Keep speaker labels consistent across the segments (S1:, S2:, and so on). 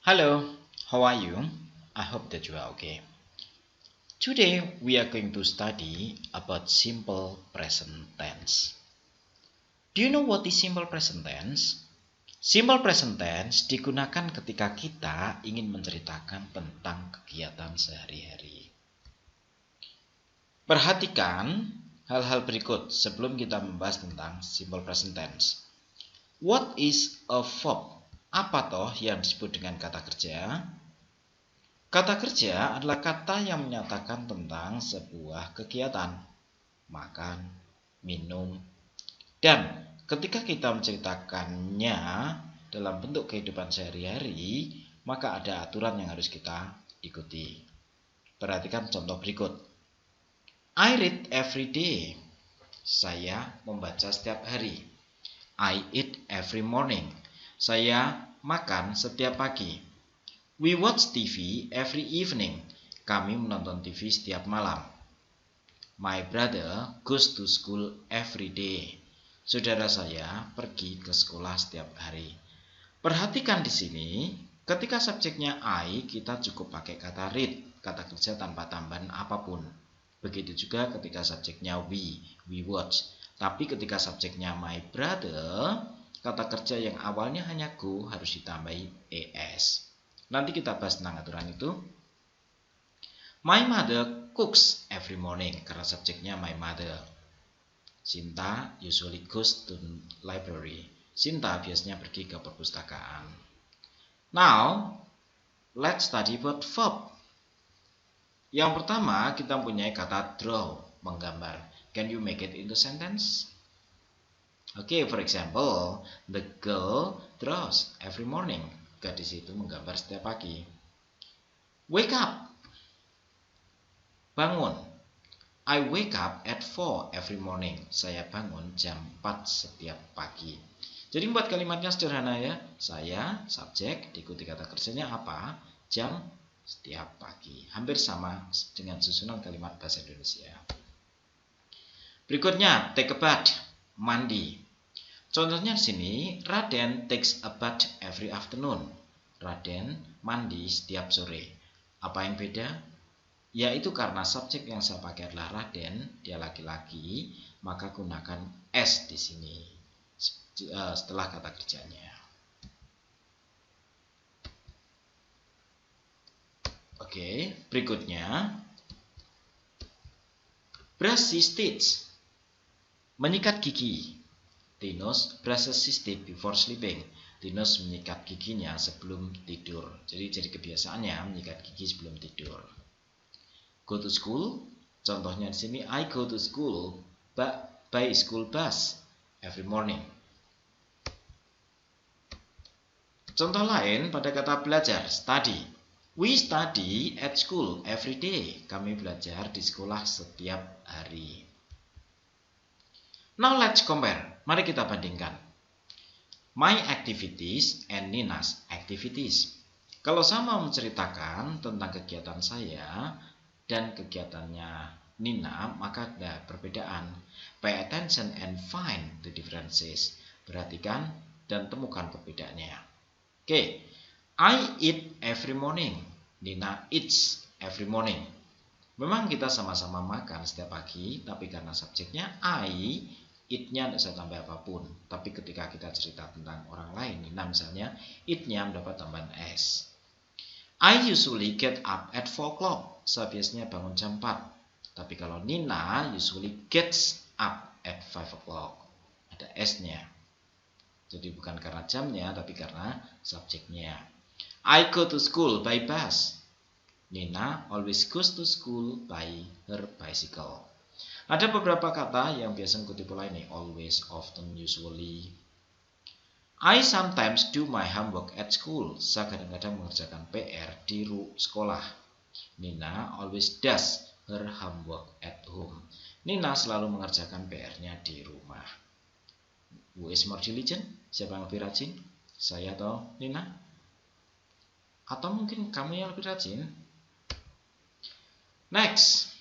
S1: Hello, how are you? I hope that you are okay. Today we are going to study about simple present tense. Do you know what is simple present tense? Simple present tense digunakan ketika kita ingin menceritakan tentang kegiatan sehari-hari. Perhatikan hal-hal berikut sebelum kita membahas tentang simple present tense. What is a verb? Apa toh yang disebut dengan kata kerja? Kata kerja adalah kata yang menyatakan tentang sebuah kegiatan, makan, minum, dan ketika kita menceritakannya dalam bentuk kehidupan sehari-hari, maka ada aturan yang harus kita ikuti. Perhatikan contoh berikut. I read every day. Saya membaca setiap hari. I eat every morning. Saya makan setiap pagi. We watch TV every evening. Kami menonton TV setiap malam. My brother goes to school every day. Saudara saya pergi ke sekolah setiap hari. Perhatikan di sini, ketika subjeknya I, kita cukup pakai kata read, kata kerja tanpa tambahan apapun. Begitu juga ketika subjeknya we watch. Tapi ketika subjeknya my brother, kata kerja yang awalnya hanya go harus ditambahi es. Nanti kita bahas tentang aturan itu. My mother cooks every morning, karena subjeknya my mother. Sinta usually goes to library. Sinta biasanya pergi ke perpustakaan. Now, let's study about verb. Yang pertama, kita punya kata draw, menggambar. Can you make it into sentence? Okay, for example, the girl draws every morning. Gadis itu menggambar setiap pagi. Wake up. Bangun. I wake up at 4 every morning. Saya bangun jam 4 setiap pagi. Jadi buat kalimatnya sederhana ya. Saya, subjek, diikuti kata kerjanya apa? Jam, setiap pagi. Hampir sama dengan susunan kalimat bahasa Indonesia. Berikutnya, take a bath, mandi. Contohnya di sini, Raden takes a bath every afternoon. Raden mandi setiap sore. Apa yang beda? Yaitu karena subjek yang saya pakai adalah Raden, dia laki-laki, maka gunakan s di sini setelah kata kerjanya. Oke, berikutnya, brush his teeth. Menyikat gigi. Dinos brushes his teeth before sleeping. Dinos menyikat giginya sebelum tidur. Jadi kebiasaannya menyikat gigi sebelum tidur. Go to school. Contohnya di sini I go to school by school bus every morning. Contoh lain pada kata belajar, study. We study at school every day. Kami belajar di sekolah setiap hari. Now let's compare. Mari kita bandingkan. My activities and Nina's activities. Kalau sama menceritakan tentang kegiatan saya dan kegiatannya Nina, maka ada perbedaan. Pay attention and find the differences. Perhatikan dan temukan perbedaannya. Oke. I eat every morning. Nina eats every morning. Memang kita sama-sama makan setiap pagi, tapi karena subjeknya I, it-nya tidak saya tambah apapun. Tapi ketika kita cerita tentang orang lain, Nina misalnya, it-nya mendapat tambahan s. I usually get up at 4 o'clock. Saya biasanya bangun jam 4. Tapi kalau Nina usually gets up at 5 o'clock. Ada s-nya. Jadi bukan karena jamnya, tapi karena subjeknya. I go to school by bus. Nina always goes to school by her bicycle. Ada beberapa kata yang biasa mengikuti pola ini. Always, often, usually. I sometimes do my homework at school. Saya kadang-kadang mengerjakan PR di sekolah. Nina always does her homework at home. Nina selalu mengerjakan PR-nya di rumah. Who is more diligent? Siapa yang lebih rajin? Saya atau Nina? Atau mungkin kamu yang lebih rajin? Next.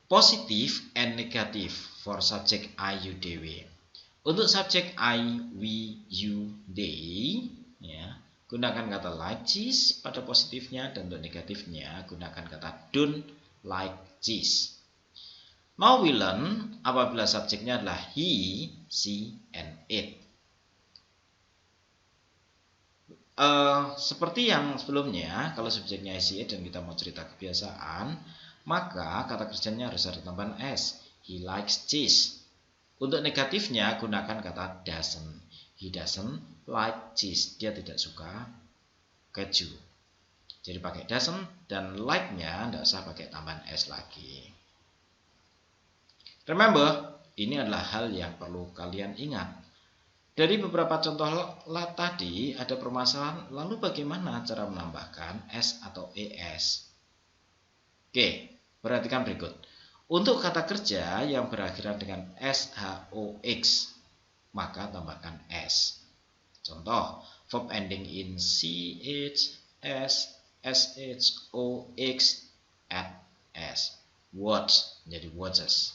S1: Positive and negative for subject I, you, they, we. Untuk subjek I, we, you, they, ya, gunakan kata like cheese pada positifnya, dan untuk negatifnya gunakan kata don't like cheese. Now we learn apabila subjeknya adalah he, she, and it. Seperti yang sebelumnya, kalau subjeknya he, she, it dan kita mau cerita kebiasaan, maka kata kerjanya harus ada tambahan s. He likes cheese. Untuk negatifnya gunakan kata doesn't. He doesn't like cheese. Dia tidak suka keju. Jadi pakai doesn't, dan like-nya tidak usah pakai tambahan s lagi. Remember, ini adalah hal yang perlu kalian ingat. Dari beberapa contoh tadi ada permasalahan, lalu bagaimana cara menambahkan s atau es? Oke, perhatikan berikut. Untuk kata kerja yang berakhiran dengan shox, maka tambahkan s. Contoh, verb ending in ch, s, sh, ox, at s. Watch menjadi watches.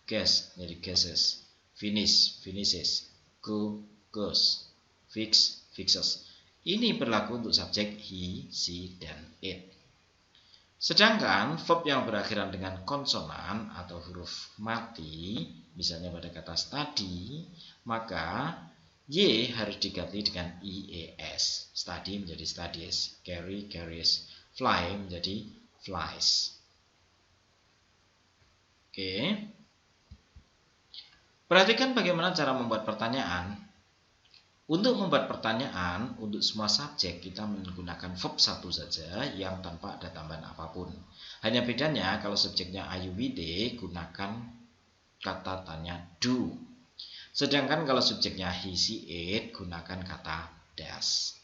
S1: Guess menjadi guesses. Finish, finishes. Go, goes. Fix, fixes. Ini berlaku untuk subjek he, she, dan it. Sedangkan verb yang berakhiran dengan konsonan atau huruf mati, misalnya pada kata study, maka y harus diganti dengan ies. Study menjadi studies, carry, carries, fly menjadi flies. Oke. Perhatikan bagaimana cara membuat pertanyaan. Untuk membuat pertanyaan, untuk semua subjek kita menggunakan verb satu saja yang tanpa ada tambahan apapun. Hanya bedanya kalau subjeknya Ayu Wide, gunakan kata tanya do. Sedangkan kalau subjeknya he, she, it, gunakan kata does.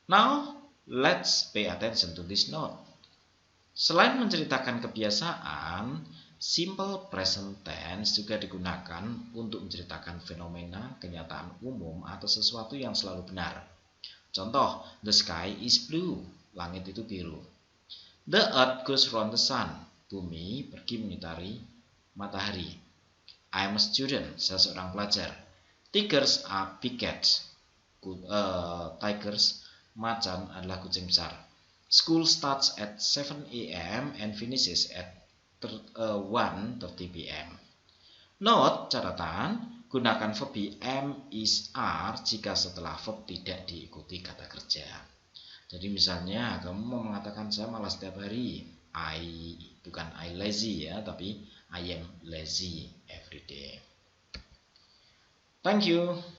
S1: Now, let's pay attention to this note. Selain menceritakan kebiasaan, simple present tense juga digunakan untuk menceritakan fenomena, kenyataan umum, atau sesuatu yang selalu benar. Contoh, the sky is blue, langit itu biru. The earth goes round the sun, bumi pergi mengitari matahari. I am a student, saya seorang pelajar. Tigers are big cats, tigers, macan adalah kucing besar. School starts at 7 a.m. and finishes at 1:30 p.m. Note, catatan, gunakan verb be, am, is, are jika setelah verb tidak diikuti kata kerja. Jadi misalnya kamu mau mengatakan saya malas setiap hari, bukan I lazy ya, tapi I am lazy every day. Thank you.